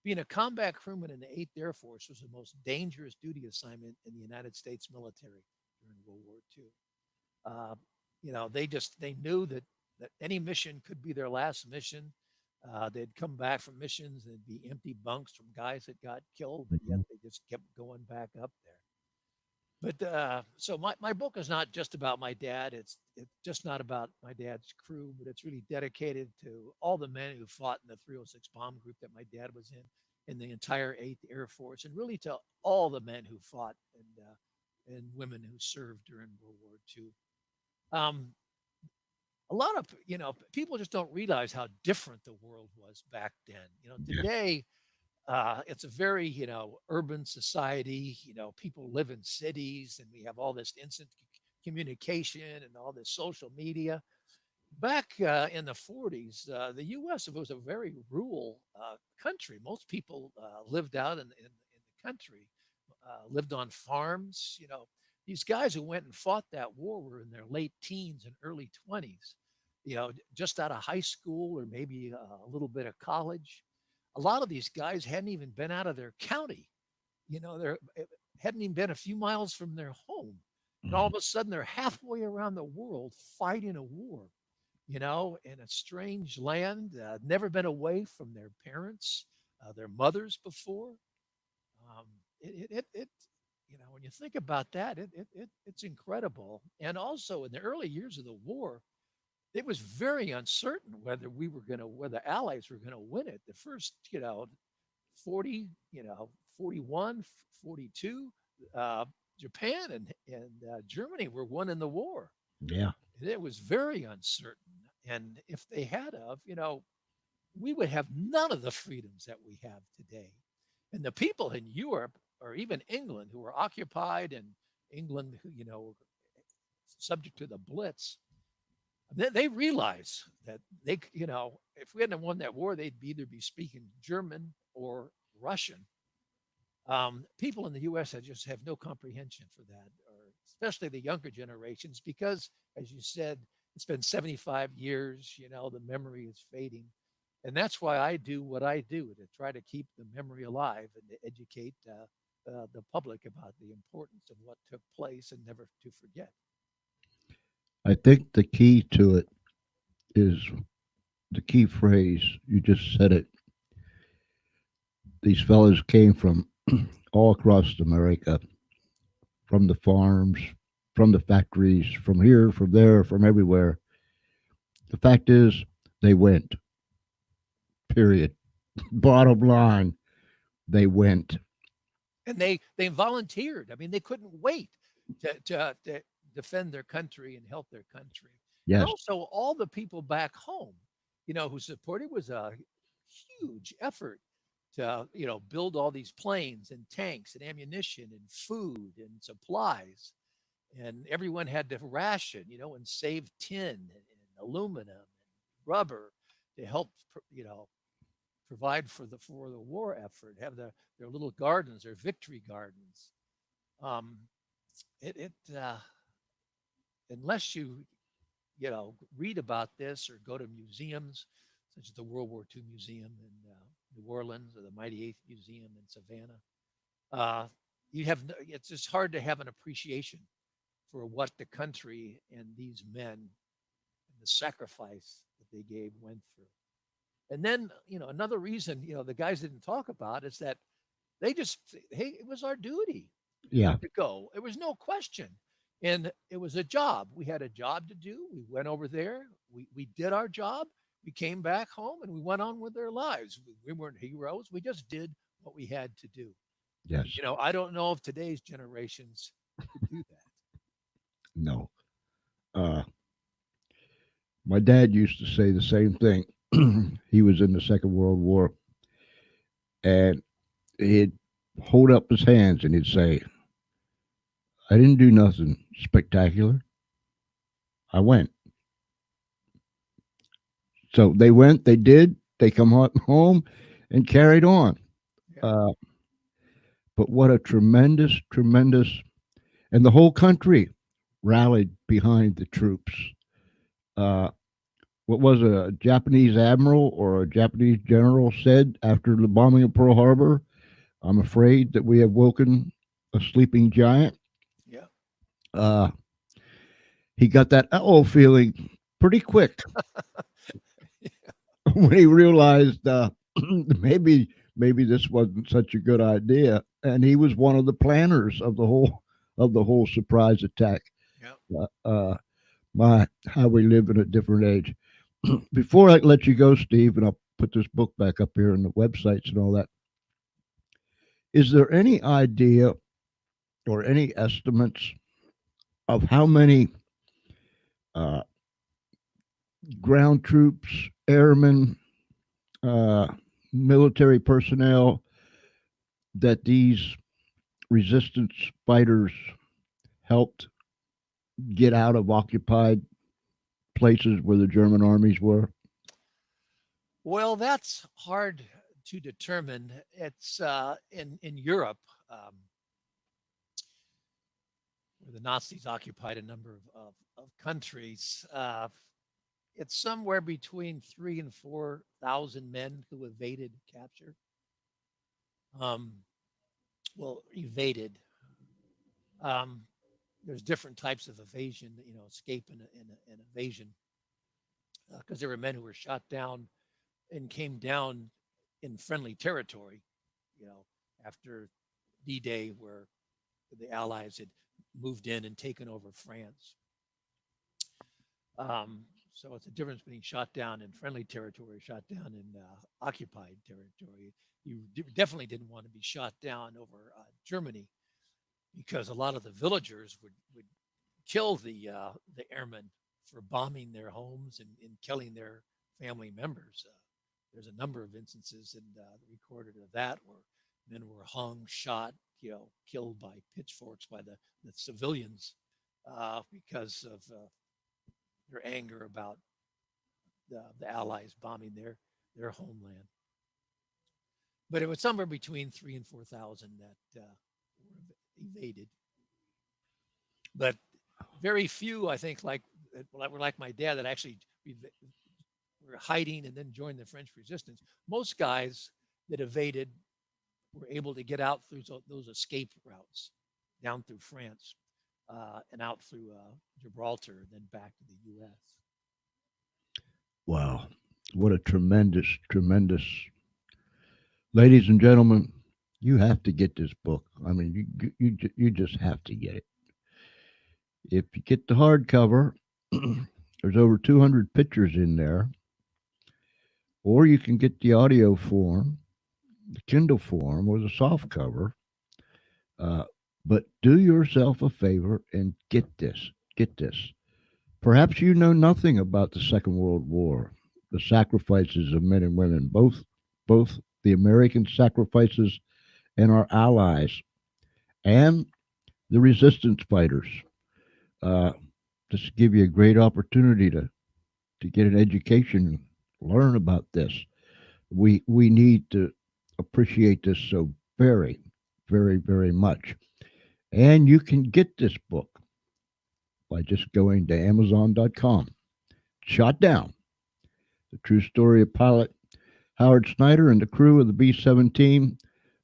Being a combat crewman in the 8th Air Force was the most dangerous duty assignment in the United States military during World War II. Uh, they knew that any mission could be their last mission. They'd come back from missions and it'd be empty bunks from guys that got killed, but yet Mhm. they just kept going back up there. But so my book is not just about my dad. It's just not about my dad's crew, but it's really dedicated to all the men who fought in the 306 bomb group that my dad was in the entire 8th Air Force, and really to all the men who fought and women who served during World War II. Um, a lot of people just don't realize how different the world was back then. Yeah. Today it's a very urban society. People live in cities, and we have all this instant communication and all this social media. Back in the 40s, the U.S. was a very rural country. Most people lived out in the country, lived on farms. These guys who went and fought that war were in their late teens and early 20s, just out of high school or maybe a little bit of college. A lot of these guys hadn't even been out of their county. They hadn't even been a few miles from their home. And all Mhm. of a sudden, they're halfway around the world fighting a war, in a strange land, never been away from their parents, their mothers before. Um, it when you think about that, it's incredible. And also, in the early years of the war, it was very uncertain whether the Allies were going to win it. The first, 40, 41, 42, uh, Japan and Germany were winning the war. Yeah. It was very uncertain. And if they had of, we would have none of the freedoms that we have today. And the people in Europe or even England who were occupied and England, who, subject to the Blitz, they realize that if we hadn't won that war, they'd either be speaking German or Russian. People in the U.S. just have no comprehension for that, or especially the younger generations, because, as you said, it's been 75 years. The memory is fading, and that's why I do what I do to try to keep the memory alive and to educate the public about the importance of what took place and never to forget. I think the key to it is the key phrase. You just said it. These fellas came from all across America, from the farms, from the factories, from here, from there, from everywhere. The fact is, they went. Period. Bottom line, they went. And they volunteered. I mean, they couldn't wait to defend their country and help their country. And Yes, also all the people back home, who supported was a huge effort to, build all these planes and tanks and ammunition and food and supplies. And everyone had to ration, and save tin and aluminum and rubber to help, provide for the war effort, have their little gardens, their victory gardens. Um, it unless read about this or go to museums such as the World War II Museum in New Orleans or the Mighty Eighth Museum in Savannah, uh, it's just hard to have an appreciation for what the country and these men and the sacrifice that they gave went through. And then, another reason, the guys didn't talk about is that they just, hey, it was our duty yeah, to go. It was no question. And it was a job. We had a job to do. We went over there. We did our job. We came back home and we went on with their lives. We weren't heroes. We just did what we had to do. yes, And, I don't know if today's generations could do that. no. Uh, my dad used to say the same thing. He was in the Second World War, and he'd hold up his hands and he'd say, I didn't do nothing spectacular. I went. So they went, they did, they come home and carried on. Yeah. Uh, but what a tremendous, tremendous, and the whole country rallied behind the troops. Uh, what was a Japanese admiral or a Japanese general said after the bombing of Pearl Harbor? I'm afraid that we have woken a sleeping giant. Yeah. Uh, he got that feeling pretty quick when he realized maybe maybe this wasn't such a good idea, and he was one of the planners of the whole surprise attack. Yeah. My, how we live in a different age. Before I let you go, Steve, and I'll put this book back up here on the websites and all that. Is there any idea or any estimates of how many uh, ground troops, airmen, uh, military personnel that these resistance fighters helped get out of occupied places where the German armies were? Well, that's hard to determine. It's in Europe, where the Nazis occupied a number of countries. It's somewhere between 3,000 and 4,000 men who evaded capture. Um, well, evaded. Um, there's different types of evasion, escape and evasion, because there were men who were shot down and came down in friendly territory, you know, after D-Day, where the Allies had moved in and taken over France. So it's a difference between shot down in friendly territory, shot down in occupied territory. You definitely didn't want to be shot down over Germany, because a lot of the villagers would kill the airmen for bombing their homes and killing their family members. There's a number of instances recorded of that, where men were hung, shot, killed by pitchforks by the civilians, because of their anger about the Allies bombing their homeland. But it was somewhere between 3,000 and 4,000 that were evaded. But very few, I think, were like my dad, that actually were hiding and then joined the French resistance. Most guys that evaded were able to get out through those escape routes down through France. and out through Gibraltar, and then back to the U.S. Wow. What a tremendous, tremendous. Ladies and gentlemen, you have to get this book. I mean, you just have to get it. If you get the hardcover, there's over 200 pictures in there, or you can get the audio form, the Kindle form, or the soft cover. Uh, but do yourself a favor and get this. Get this. Perhaps you know nothing about the Second World War, the sacrifices of men and women, both the American sacrifices and our allies, and the resistance fighters. Uh, just give you a great opportunity to get an education, learn about this. We need to appreciate this so very, very, very much. And you can get this book by just going to Amazon.com. Shot down. The true story of pilot Howard Snyder and the crew of the B-17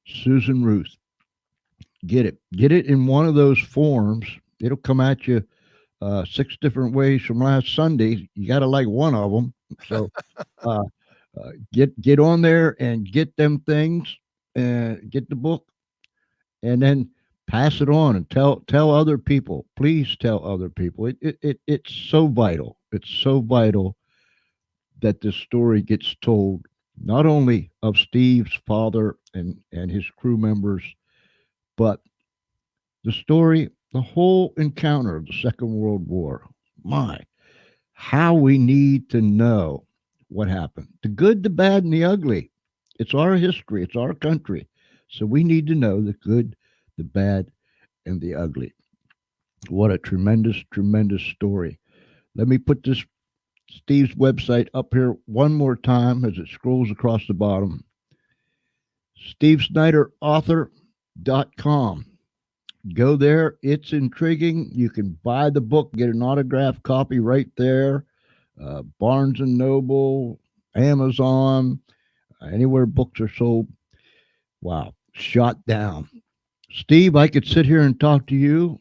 Susan Ruth. Get it. Get it in one of those forms. It'll come at you six different ways from last Sunday. You got to like one of them. So uh, get on there and get them things and get the book, and then pass it on and tell other people. Please tell other people. It's so vital. It's so vital that this story gets told, not only of Steve's father and his crew members, but the story, the whole encounter of the Second World War. My, how we need to know what happened, the good, the bad, and the ugly. It's our history, it's our country. So we need to know the good, the bad, and the ugly. What a tremendous, tremendous story. Let me put this Steve's website up here one more time as it scrolls across the bottom. SteveSnyderAuthor.com. Go there. It's intriguing. You can buy the book, get an autographed copy right there. Barnes and Noble, Amazon, anywhere books are sold. Wow, shot down. Steve, I could sit here and talk to you.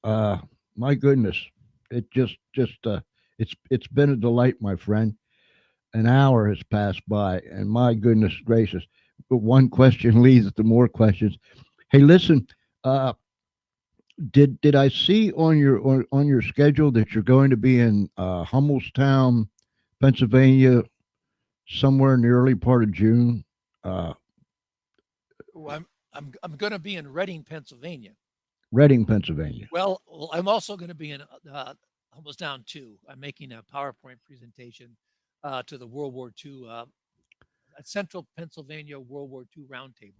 Uh, my goodness, it just it's been a delight, my friend. An hour has passed by, and my goodness gracious, but one question leads to more questions. Hey, listen, uh, did I see on your schedule that you're going to be in Hummelstown, Pennsylvania, somewhere in the early part of June? Uh, Oh, I'm going to be in Reading, Pennsylvania. Reading, Pennsylvania. Well, I'm also going to be in almost down too. I'm making a PowerPoint presentation to the World War II, Central Pennsylvania World War II Roundtable.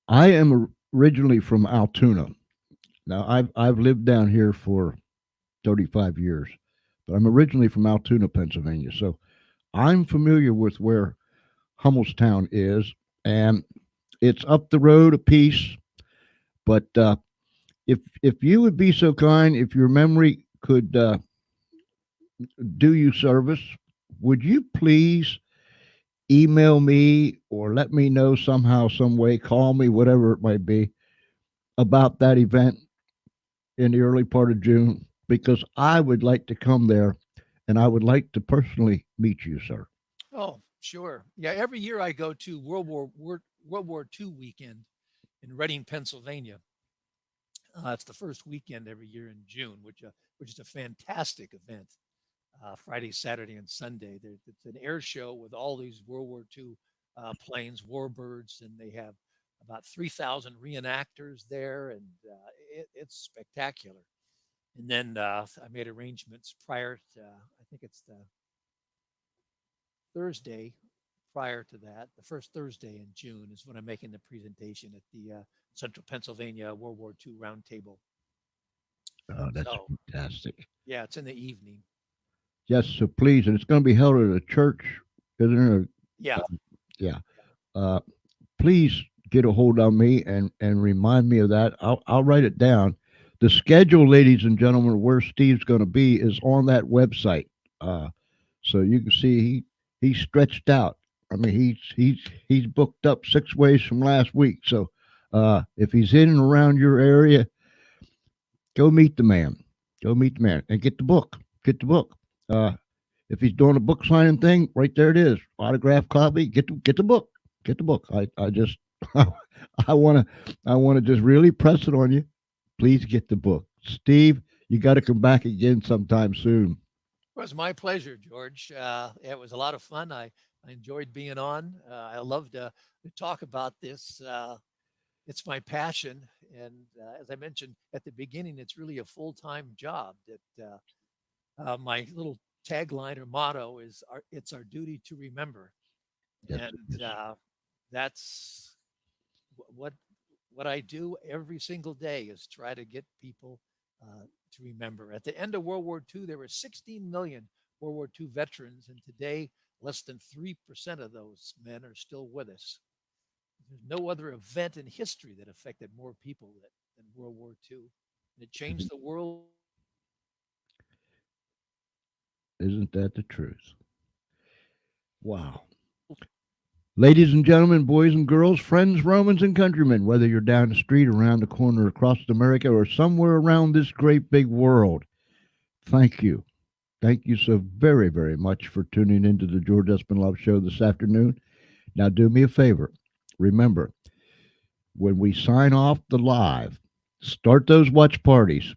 I am originally from Altoona. Now I've lived down here for 35 years, but I'm originally from Altoona, Pennsylvania. So I'm familiar with where Hummelstown is, and it's up the road a piece. But if you would be so kind, if your memory could do you service, would you please email me or let me know somehow, some way, call me, whatever it might be, about that event in the early part of June? Because I would like to come there and I would like to personally meet you, sir. Oh, sure. Yeah, every year I go to World War II weekend in Reading, Pennsylvania. It's the first weekend every year in June, which is a fantastic event. Friday, Saturday, and Sunday. It's an air show with all these World War II planes, warbirds, and they have about 3,000 reenactors there, and it's spectacular. And then I made arrangements prior to, I think it's the Thursday prior to that, the first Thursday in June is when I'm making the presentation at the Central Pennsylvania World War II Roundtable. Oh, that's So, fantastic. yeah, it's in the evening. Yes, so please, and it's going to be held at a church, isn't it? Yeah. Yeah. Uh, please get a hold of me and remind me of that. I'll write it down. The schedule, ladies and gentlemen, where Steve's going to be is on that website. So you can see he's stretched out. I mean, he's booked up 6 ways from last week. So if he's in and around your area, Go meet the man. Go meet the man and get the book. Get the book. Uh, if he's doing a book signing thing, right there it is. Autograph copy. Get the book. Get the book. I just I wanna just really press it on you. Please get the book. Steve, you got to come back again sometime soon. It was my pleasure, George. It was a lot of fun. I enjoyed being on. I love to talk about this. It's my passion. And as I mentioned at the beginning, it's really a full time job. That my little tagline or motto is it's our duty to remember. Yes, And yes. that's what what I do every single day is try to get people to remember. At the end of World War II, there were 16 million World War II veterans, and today less than 3% of those men are still with us. There's no other event in history that affected more people than World War II. And it changed Isn't, the world. isn't that the truth? Wow. Ladies and gentlemen, boys and girls, friends, Romans, and countrymen, whether you're down the street, around the corner, across America, or somewhere around this great big world, thank you. Thank you so very, very much for tuning into the George Espinlove Show this afternoon. Now, do me a favor. Remember, when we sign off the live, start those watch parties.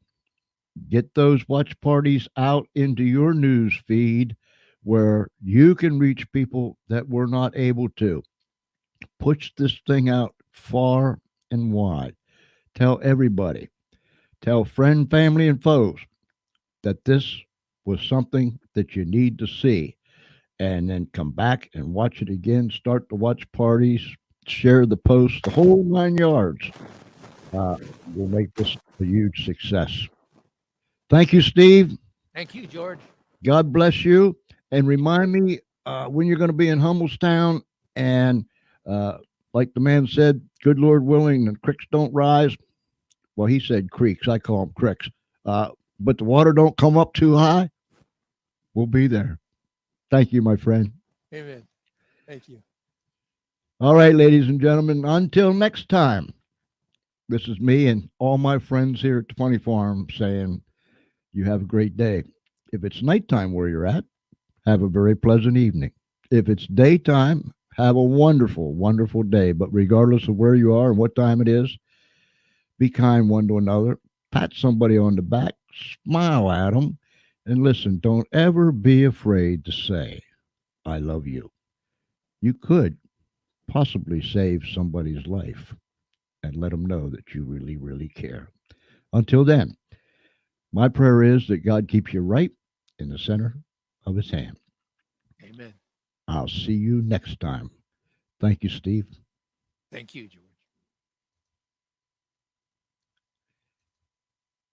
Get those watch parties out into your news feed where you can reach people that we're not able to. Push this thing out far and wide. Tell everybody, tell friend, family, and foes that this was something that you need to see. And then come back and watch it again. Start the watch parties, share the posts, the whole 9 yards. Uh, will make this a huge success. Thank you, Steve. Thank you, George. God bless you. And remind me when you're going to be in Hummelstown. And like the man said, good Lord willing, the creeks don't rise. Well, he said creeks. I call them cricks. But the water don't come up too high. We'll be there. Thank you, my friend. Amen. Thank you. All right, ladies and gentlemen, until next time, this is me and all my friends here at the Funny Farm saying you have a great day. If it's nighttime where you're at, have a very pleasant evening. If it's daytime, have a wonderful, wonderful day. But regardless of where you are and what time it is, be kind one to another. Pat somebody on the back, smile at them, and listen, don't ever be afraid to say, I love you. You could possibly save somebody's life and let them know that you really, really care. Until then, my prayer is that God keeps you right in the center of his hand. Amen. I'll see you next time. Thank you, Steve. Thank you, George.